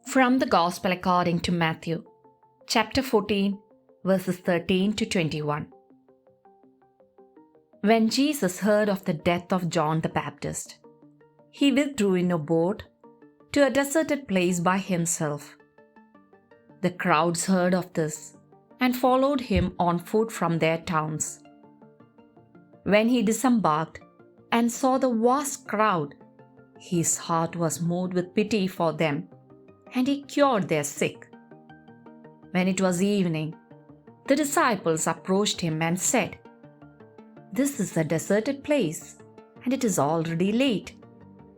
From the Gospel according to Matthew, chapter 14, verses 13 to 21. When Jesus heard of the death of John the Baptist, he withdrew in a boat to a deserted place by himself. The crowds heard of this and followed him on foot from their towns. When he disembarked and saw the vast crowd, his heart was moved with pity for them, and he cured their sick. When it was evening, the disciples approached him and said, "This is a deserted place, and it is already late.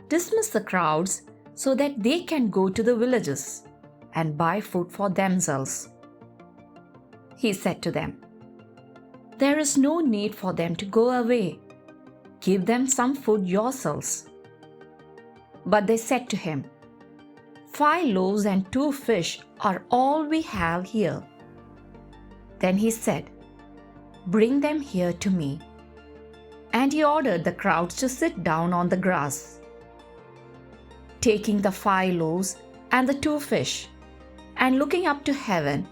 Dismiss the crowds so that they can go to the villages and buy food for themselves." He said to them, "There is no need for them to go away. Give them some food yourselves." But they said to him, 5 loaves and 2 fish are all we have here." Then he said, "Bring them here to me." And he ordered the crowds to sit down on the grass. Taking the 5 loaves and the 2 fish, and looking up to heaven,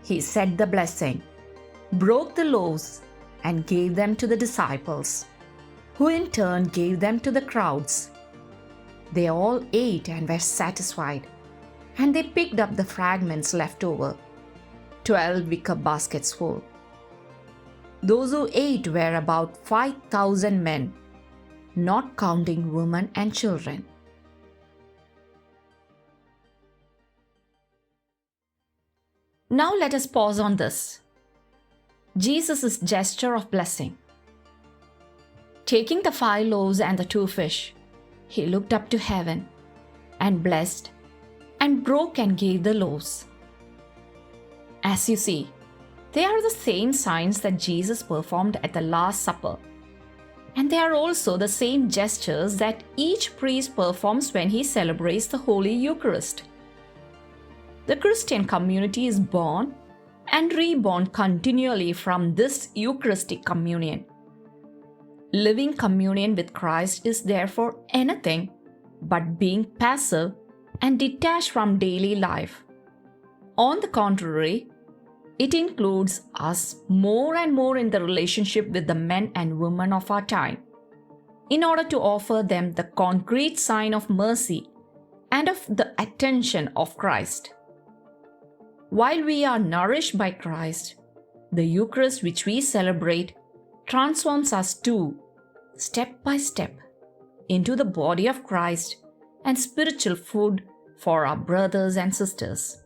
he said the blessing, broke the loaves, and gave them to the disciples, who in turn gave them to the crowds. They all ate and were satisfied, and they picked up the fragments left over, 12 wicker baskets full. Those who ate were about 5,000 men, not counting women and children. Now let us pause on this. Jesus' gesture of blessing. Taking the 5 loaves and the 2 fish, he looked up to heaven and blessed and broke and gave the loaves. As you see, they are the same signs that Jesus performed at the Last Supper, and they are also the same gestures that each priest performs when he celebrates the Holy Eucharist. The Christian community is born and reborn continually from this Eucharistic communion. Living communion with Christ is therefore anything but being passive and detached from daily life. On the contrary, it includes us more and more in the relationship with the men and women of our time, in order to offer them the concrete sign of mercy and of the attention of Christ. While we are nourished by Christ, the Eucharist which we celebrate transforms us too, step by step, into the body of Christ and spiritual food for our brothers and sisters.